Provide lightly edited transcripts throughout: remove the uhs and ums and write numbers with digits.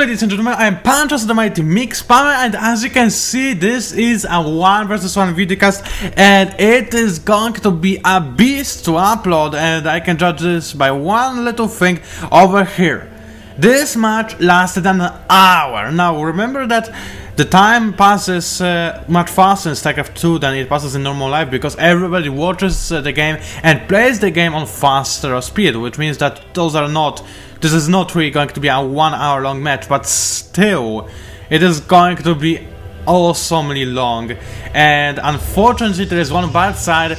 ladies and gentlemen, I am PANCZASU, the mighty mix spammer, and as you can see, this is a 1 vs 1 videocast, and it is going to be a beast to upload, and I can judge this by one little thing over here. This match lasted an hour. Now remember that the time passes much faster in Starcraft 2 than it passes in normal life, because everybody watches the game and plays the game on faster speed, which means that this is not really going to be a 1 hour long match, but still it is going to be awesomely long. And unfortunately there is one bad side.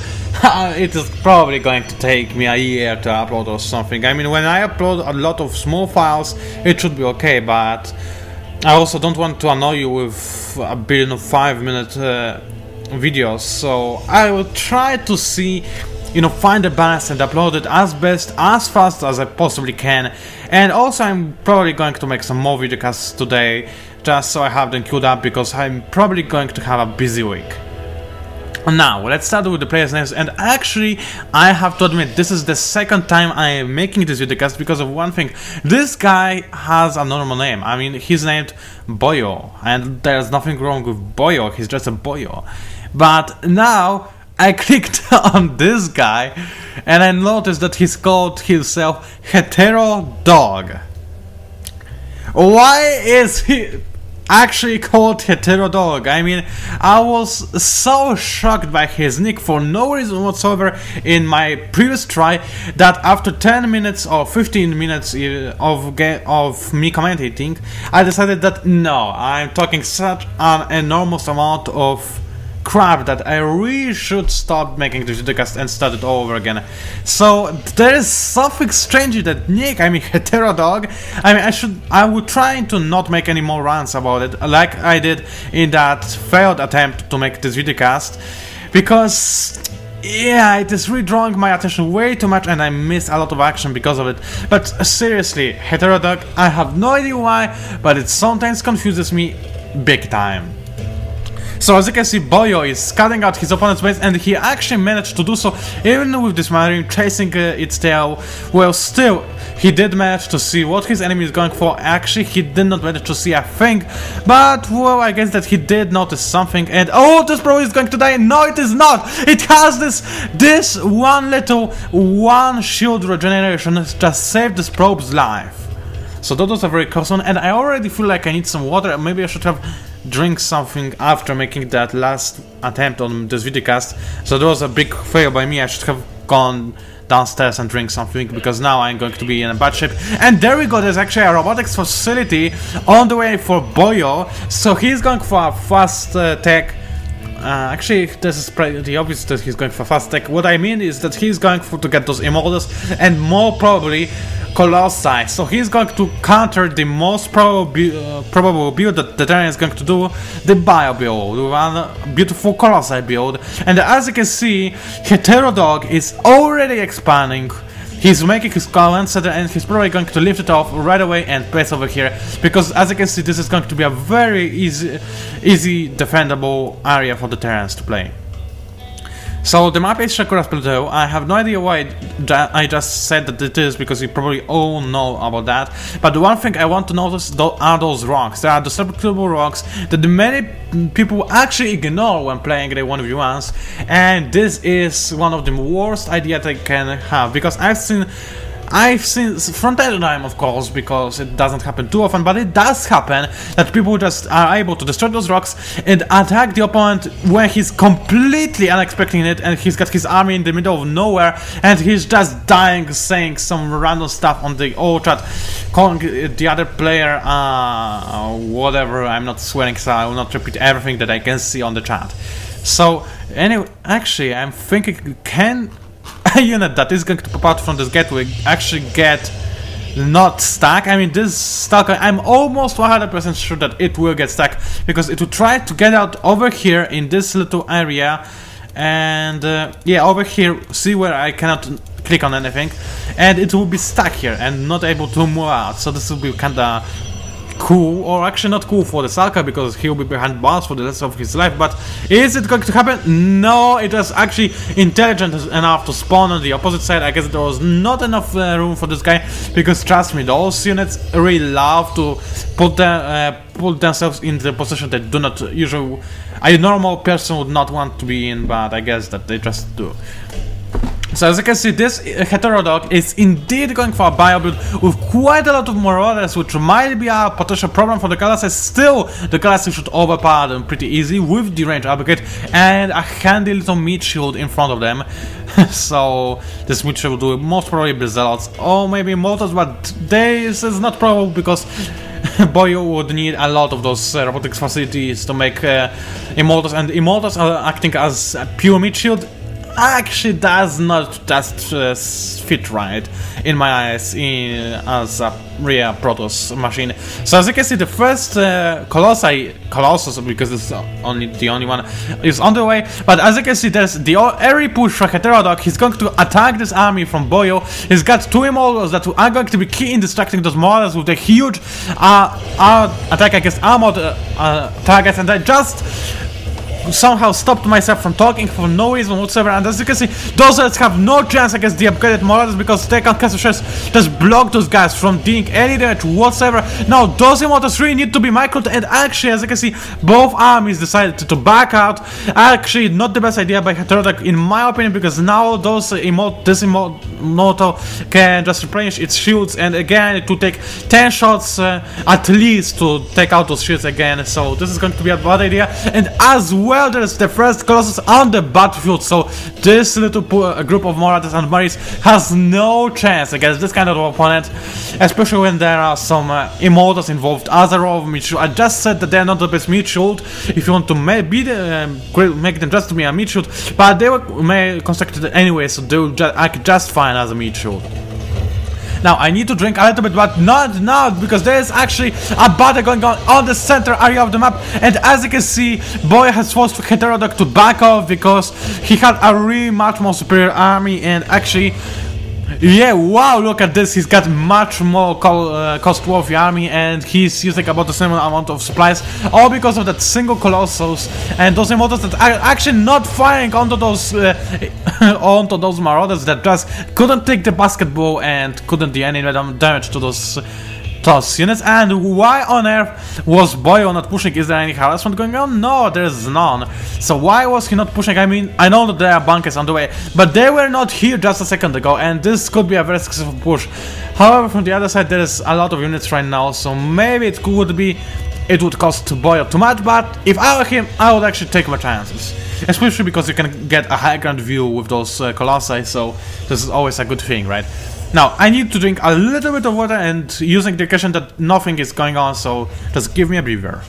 It is probably going to take me a year to upload or something. I mean, when I upload a lot of small files it should be okay, but I also don't want to annoy you with a billion of 5-minute videos, so I will try to see, find a balance and upload it as fast as I possibly can. And also I'm probably going to make some more videocasts today, just so I have them queued up, because I'm probably going to have a busy week. Now, let's start with the players' names, and actually, I have to admit, this is the second time I am making this videocast because of one thing. This guy has a normal name. I mean, he's named Boyo, and there's nothing wrong with Boyo, he's just a Boyo. But now, I clicked on this guy, and I noticed that he's called himself Hetero Dog. Why is he actually called Hetero Dog? I mean, I was so shocked by his nick for no reason whatsoever in my previous try, that after 10 minutes or 15 minutes of me commentating, I decided that no, I'm talking such an enormous amount of crap that I really should stop making this videocast and start it all over again. So there is something strange with that nick. I mean, Hetero Dog. I mean, I would try to not make any more rants about it, like I did in that failed attempt to make this videocast, because yeah, it is really drawing my attention way too much, and I miss a lot of action because of it. But seriously, Hetero Dog, I have no idea why, but it sometimes confuses me big time. So as you can see, Boyo is cutting out his opponent's base, and he actually managed to do so even with this Marine chasing its tail. Well, still, he did manage to see what his enemy is going for. Actually, he did not manage to see a thing, but well, I guess that he did notice something. And oh, this probe is going to die. No, it is not. It has this one shield regeneration just saved this probe's life. So that was a very close one, and I already feel like I need some water. Maybe I should have drink something after making that last attempt on this videocast. So there was a big fail by me. I should have gone downstairs and drink something, because now I'm going to be in a bad shape. And there we go, there's actually a robotics facility on the way for Boyo, so he's going for a fast tech. Actually, this is pretty obvious that he's going for fast tech. What I mean is that he's going to get those immortals, and more probably Colossi. So he's going to counter the most probable build that the Terran is going to do, the Bio build, one beautiful Colossi build. And as you can see, Hetero Dog is already expanding. He's making his command center, and he's probably going to lift it off right away and place over here, because as you can see, this is going to be a very easy defendable area for the Terrans to play. So the map is Starcraft Plateau. I have no idea why I just said that it is, because you probably all know about that. But the one thing I want to notice are those rocks. There are the destructible rocks that many people actually ignore when playing the 1v1s, and this is one of the worst ideas I can have, because I've seen from time to time, of course, because it doesn't happen too often, but it does happen that people just are able to destroy those rocks and attack the opponent when he's completely unexpecting it, and he's got his army in the middle of nowhere, and he's just dying, saying some random stuff on the old chat, calling the other player whatever. I'm not swearing, so I will not repeat everything that I can see on the chat. So anyway, actually, I'm thinking, can a unit that is going to pop out from this gateway actually get not stuck? I mean, this Stalker, I'm almost 100% sure that it will get stuck, because it will try to get out over here in this little area, and yeah, over here, see where I cannot click on anything, and it will be stuck here and not able to move out. So this will be kinda cool, or actually not cool for the Stalker, because he'll be behind bars for the rest of his life. But is it going to happen? No, it was actually intelligent enough to spawn on the opposite side. I guess there was not enough room for this guy, because trust me, those units really love to put themselves in the position they do not usually. A normal person would not want to be in, but I guess that they just do. So as you can see, this heterodog is indeed going for a bio build with quite a lot of marauders, which might be a potential problem for the Colossi. Still, the Colossi should overpower them pretty easy with the range upgrade and a handy little meat shield in front of them. So this meat shield will do most probably be Zealots or maybe Mortals, but this is not probable because Boyo would need a lot of those robotics facilities to make Immortals, and Immortals are acting as a pure meat shield. Actually does not just fit right in my eyes as a real Protoss machine. So as you can see, the first Colossus, because it's only the only one, is on the way. But as you can see, there's the every push for Heterodog. He's going to attack this army from Boyo. He's got two Immortals that are going to be key in distracting those Marauders with a huge attack against armored targets, and I just somehow stopped myself from talking for no reason whatsoever. And as you can see, those guys have no chance against the upgraded Marauders because they can just block those guys from doing any damage whatsoever. Now those Immortals really need to be microed, and actually, as you can see, both armies decided to back out. Actually, not the best idea by Heterodog in my opinion, because now this Immortal can just replenish its shields, and again it will take 10 shots at least to take out those shields again. So this is going to be a bad idea. And as well, there's the first Colossus on the battlefield, so this little group of Marauders and Marines has no chance against this kind of opponent, especially when there are some Immortals involved. Azarov, meat shield. I just said that they're not the best meat shield if you want to make them just to be a meat shield, but they were constructed anyway, so they will act just fine as a meat shield. Now I need to drink a little bit, but not now, because there is actually a battle going on the center area of the map, and as you can see, Boy has forced Heterodog to back off because he had a really much more superior army. And actually, yeah, wow, look at this, he's got much more cost-worthy army, and he's using about the same amount of supplies, all because of that single Colossus and those Immortals that are actually not firing onto those Marauders that just couldn't take the basketball and couldn't do any damage to those units. And why on earth was Boyo not pushing? Is there any harassment going on? No, there's none. So why was he not pushing? I mean, I know that there are bunkers on the way, but they were not here just a second ago, and this could be a very successful push. However, from the other side, there is a lot of units right now, so maybe it would cost Boyo too much, but if I were him, I would actually take my chances. Especially because you can get a high ground view with those Colossi, so this is always a good thing, right? Now, I need to drink a little bit of water, and using the caution that nothing is going on, so just give me a breather.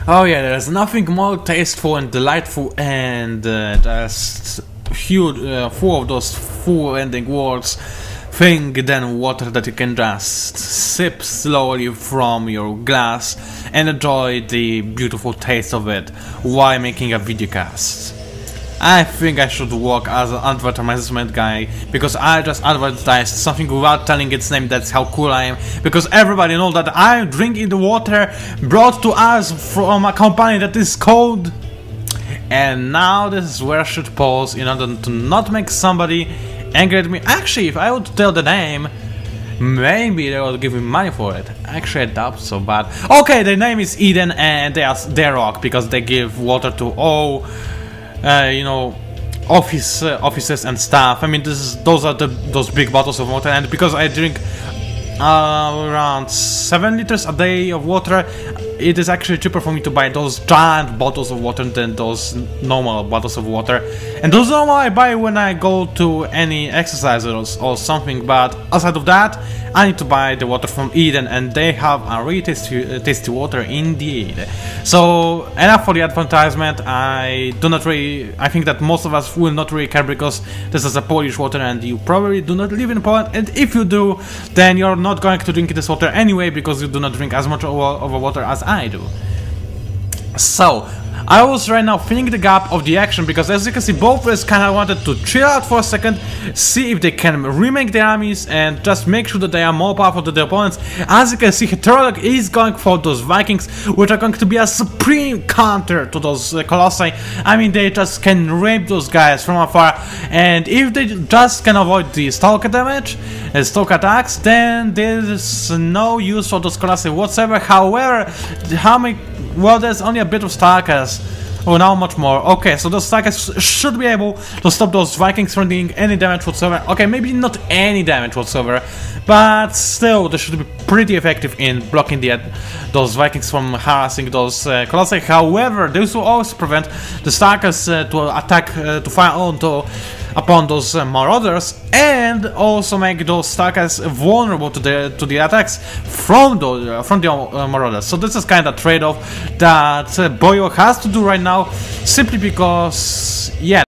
Oh yeah, there's nothing more tasteful and delightful and just huge, full of those full-ending words thing than water that you can just sip slowly from your glass and enjoy the beautiful taste of it while making a videocast. I think I should work as an advertisement guy, because I just advertised something without telling its name. That's how cool I am, because everybody knows that I'm drinking the water brought to us from a company that is called... And now this is where I should pause in order to not make somebody angry at me. Actually, if I would tell the name, maybe they would give me money for it. Actually, I doubt so, but... Okay, the name is Eden, and they're rock, because they give water to all, you know, offices and stuff. I mean, those are those big bottles of water, and because I drink around 7 liters a day of water, it is actually cheaper for me to buy those giant bottles of water than those normal bottles of water. And those normal I buy when I go to any exercise or something, but aside of that, I need to buy the water from Eden, and they have a really tasty water indeed. So enough for the advertisement. I think that most of us will not really care, because this is a Polish water and you probably do not live in Poland, and if you do, then you're not going to drink this water anyway, because you do not drink as much of water as I do. So I was right now filling the gap of the action because as you can see both players kinda wanted to chill out for a second, see if they can remake their armies and just make sure that they are more powerful than their opponents. As you can see, Heterodog is going for those Vikings, which are going to be a supreme counter to those Colossi. I mean, they just can rape those guys from afar, and if they just can avoid the Stalker damage, Stalker attacks, then there's no use for those Colossi whatsoever. However, well, there's only a bit of Stalkers. Oh, now much more. Okay, so those Stalkers should be able to stop those Vikings from doing any damage whatsoever. Okay, maybe not any damage whatsoever, but still, they should be pretty effective in blocking those Vikings from harassing those Colossi. However, this will also prevent the Stalkers to attack, to fire upon those Marauders, and also make those Stalkers vulnerable to the attacks from the Marauders. So this is kind of a trade-off that Boyo has to do right now, simply because, yeah,